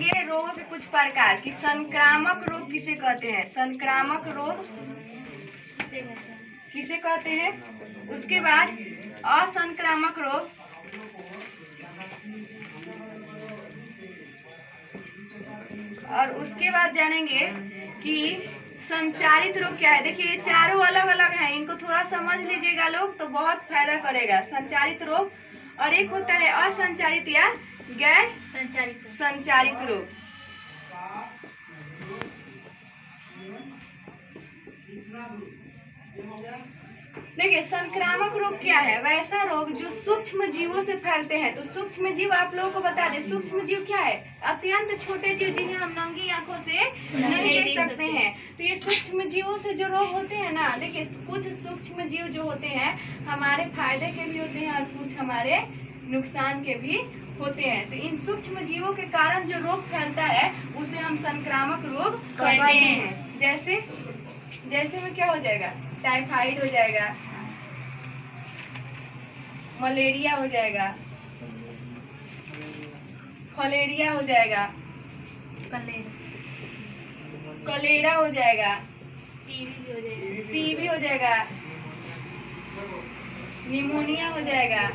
जानेंगे रोगों के कुछ प्रकार कि संक्रामक रोग किसे कहते हैं, संक्रामक रोग किसे कहते हैं। उसके बाद असंक्रामक रोग, और उसके बाद जानेंगे कि संचारित रोग क्या है। देखिए ये चारों अलग अलग हैं, इनको थोड़ा समझ लीजिएगा लोग तो बहुत फायदा करेगा। संचारित रोग और एक होता है असंचारित या गैर संचारित रोग। देखिए संक्रामक रोग क्या है, वैसा रोग जो सूक्ष्म जीवों से फैलते हैं। तो सूक्ष्म जीव आप लोगों को बता दें, सूक्ष्म जीव क्या है, अत्यंत छोटे जीव जिन्हें हम नंगी आंखों से नहीं देख सकते हैं। तो ये सूक्ष्म जीवों से जो रोग होते हैं ना, देखिए कुछ सूक्ष्म जीव जो होते हैं हमारे फायदे के भी होते हैं और कुछ हमारे नुकसान के भी होते हैं। तो इन सूक्ष्म जीवों के कारण जो रोग फैलता है उसे हम संक्रामक रोग कहते हैं। जैसे में क्या हो जाएगा, टाइफाइड हो जाएगा, मलेरिया हो जाएगा, फलेरिया हो जाएगा, कलेरा हो जाएगा, टीबी हो जाएगा, निमोनिया हो जाएगा।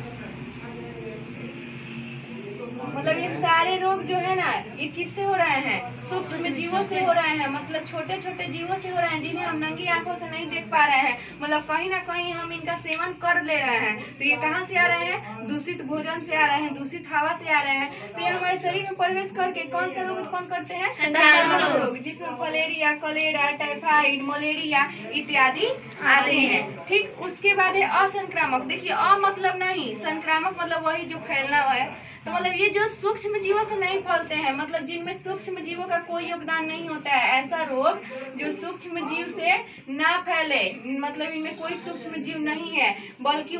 मतलब ये सारे रोग जो है ना ये किससे हो रहे हैं, सूक्ष्म जीवों से हो रहे हैं। मतलब छोटे छोटे जीवों से हो रहे हैं जिन्हें हम नंगी आंखों से नहीं देख पा रहे हैं। मतलब कहीं ना कहीं हम इनका सेवन कर ले रहे हैं। तो ये कहाँ से आ रहे हैं, दूषित भोजन से आ रहे हैं, दूषित हवा से आ रहे हैं। तो ये हमारे शरीर में प्रवेश करके कौन सा रोग उत्पन्न करते हैं, संक्रामक रोग, जिसमें फलेरिया, कलेरा, टाइफाइड, मलेरिया इत्यादि आते हैं। ठीक, उसके बाद है असंक्रामक। देखिए अ मतलब नहीं, संक्रामक मतलब वही जो फैलना है। तो मतलब ये जो सूक्ष्म जीवों से नहीं फैलते हैं, मतलब जिनमें सूक्ष्म जीवों का कोई योगदान नहीं होता है, ऐसा रोग जो सूक्ष्म जीव से ना फैले, मतलब इनमें कोई सूक्ष्म जीव नहीं है, बल्कि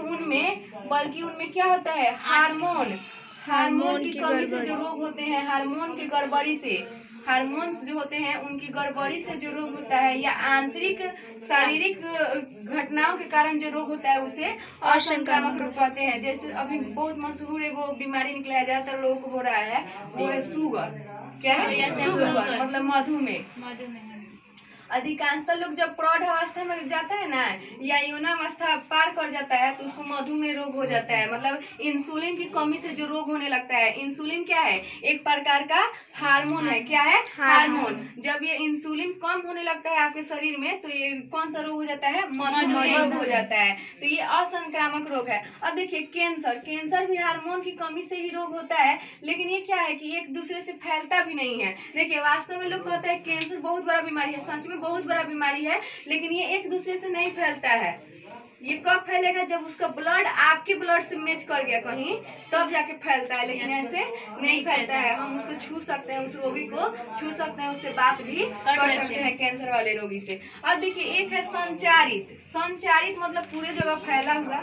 उनमें क्या होता है, हार्मोन की कमी से जो रोग होते हैं, हार्मोन की गड़बड़ी से, हार्मोन्स जो होते हैं उनकी गड़बड़ी से जो रोग होता है या आंतरिक शारीरिक घटनाओं के कारण जो रोग होता है उसे असंक्रामक रोग कहते हैं। जैसे अभी बहुत मशहूर है वो बीमारी निकला है, ज्यादातर लोगों को हो रहा है, वो है शुगर। क्या है, शुगर मतलब मधुमेह। अधिकांशतः लोग जब प्रौढ़ अवस्था में जाता है ना या यौनावस्था पार कर जाता है तो उसको मधुमेह रोग हो जाता है। मतलब इंसुलिन की कमी से जो रोग होने लगता है। इंसुलिन क्या है, एक प्रकार का हार्मोन है। क्या है, हार्मोन। जब ये इंसुलिन कम होने लगता है आपके शरीर में तो ये कौन सा रोग हो जाता है, मधुमेह रोग हो जाता है। तो ये असंक्रामक रोग है। अब देखिए कैंसर भी हार्मोन की कमी से ही रोग होता है, लेकिन ये क्या है कि एक दूसरे से फैलता भी नहीं है। देखिए वास्तव में लोग कहते हैं कैंसर बहुत बड़ा बीमारी है, सच में बहुत बड़ा बीमारी है, लेकिन ये एक दूसरे से नहीं फैलता है। ये कब फैलेगा, जब उसका ब्लड आपके ब्लड से मैच कर गया कहीं, तब जाके फैलता है, लेकिन ऐसे नहीं फैलता है। हम उसको छू सकते हैं, उस रोगी को छू सकते हैं, उससे बात भी कर सकते हैं कैंसर वाले रोगी से। अब देखिए एक है संचारित मतलब पूरे जगह फैला हुआ।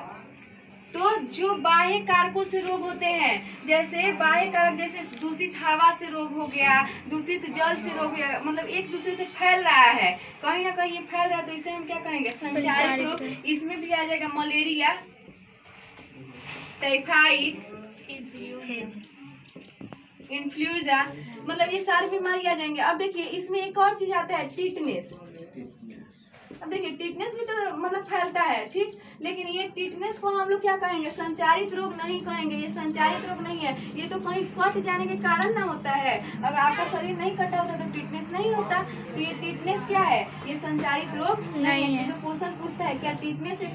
तो जो बाह्य कारकों से रोग होते हैं, जैसे बाह्य कारक, जैसे दूषित हवा से रोग हो गया, दूषित जल से रोग हो गया, मतलब एक दूसरे से फैल रहा है, कहीं ना कहीं ये फैल रहा है, तो इसे हम क्या कहेंगे, संचारित रोग। इसमें भी आ जाएगा मलेरिया, टाइफाइड, इन्फ्लुएंजा, मतलब ये सारी बीमारी आ जाएंगे। अब देखिए इसमें एक और चीज आता है, टिटनेस। अब देखिए टिटनेस भी तो मतलब फैलता है, ठीक, लेकिन ये टिटनेस को हम लोग क्या कहेंगे, संचारित रोग नहीं कहेंगे। ये संचारित रोग नहीं है, ये तो कहीं कट जाने के कारण ना होता है। अगर आपका शरीर नहीं कटा होता तो टिटनेस नहीं होता। तो ये टिटनेस क्या है, ये संचारित रोग नहीं है। तो क्वेश्चन पूछता है क्या टिटनेस एक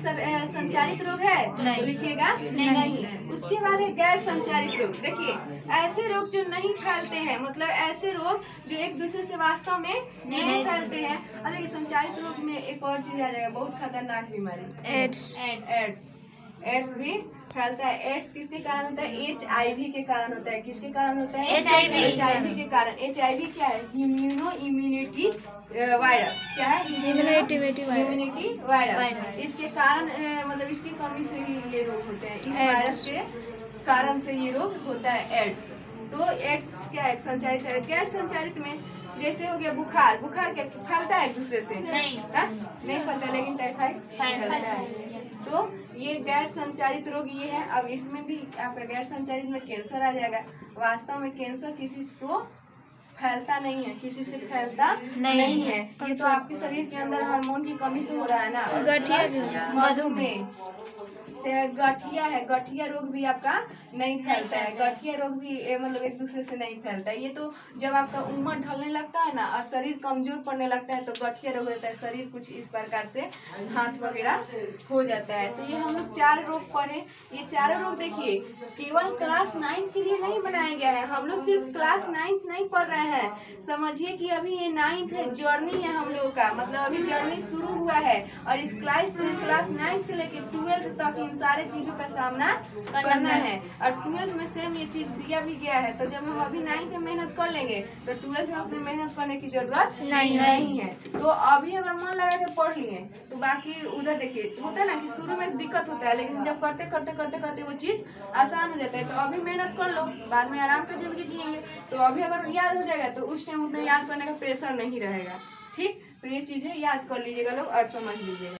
संचारित रोग है, तो लिखिएगा नहीं। उसके बाद है गैर संचारित रोग। देखिए ऐसे रोग जो नहीं फैलते हैं, मतलब ऐसे रोग जो एक दूसरे से वास्तव में नहीं फैलते हैं। अरे संचारित रोग में एक और चीज आ जाएगा, बहुत खतरनाक बीमारी, एड्स भी फैलता है। एड्स किसके कारण होता है, HIV के कारण होता है। किसके कारण होता है, HIV के कारण। HIV क्या है, इम्यूनिटी वायरस। क्या है, इम्यूनिटी वायरस। इसके कारण मतलब इसकी कमी से ही ये रोग होते हैं, इस वायरस के कारण से ये रोग होता है, एड्स। तो एड्स क्या है, संचारित है। गैर संचारित में जैसे हो गया बुखार क्या फैलता है एक दूसरे से, नहीं फैलता, लेकिन टाइफाइड फैलता है। तो ये गैर संचारित रोग ये है। अब इसमें भी आपका गैर संचारित में कैंसर आ जाएगा। वास्तव में कैंसर किसी को फैलता नहीं है, किसी से फैलता नहीं है। ये तो आपके शरीर के अंदर हार्मोन की कमी से हो रहा है ना। गठिया मधुमेह से गठिया है, गठिया रोग भी आपका नहीं फैलता है। गठिया रोग भी मतलब एक दूसरे से नहीं फैलता है। ये तो जब आपका उम्र ढलने लगता है ना और शरीर कमजोर पड़ने लगता है तो गठिया रोग होता है। शरीर कुछ इस प्रकार से हाथ वगैरह हो जाता है। तो ये हम लोग 4 रोग पढ़े। ये चारों रोग देखिए केवल क्लास 9 के लिए नहीं बनाया गया है। हम लोग सिर्फ क्लास 9 नहीं पढ़ रहे हैं। समझिए कि अभी ये 9th है, जर्नी है हम लोगों का, मतलब अभी जर्नी शुरू हुआ है। और इस क्लास 9 से लेकर 12th तक इन सारे चीजों का सामना करना है। और 12th में सेम ये चीज दिया भी गया है। तो जब हम अभी 9th में मेहनत कर लेंगे तो 12th में अपनी मेहनत करने की जरूरत नहीं है। तो अभी अगर मन लगा के पढ़ लिए तो बाकी उधर देखिए होता है ना कि शुरू में दिक्कत होता है, लेकिन जब करते करते करते करते वो चीज आसान हो जाता है। तो अभी मेहनत कर लो, बाद में आराम से जिंदगी जिएंगे। तो अभी अगर याद हो जाएगा तो उस टाइम उतना याद करने का प्रेशर नहीं रहेगा। ठीक, तो ये चीजें याद कर लीजिएगा लोग और समझ लीजिएगा।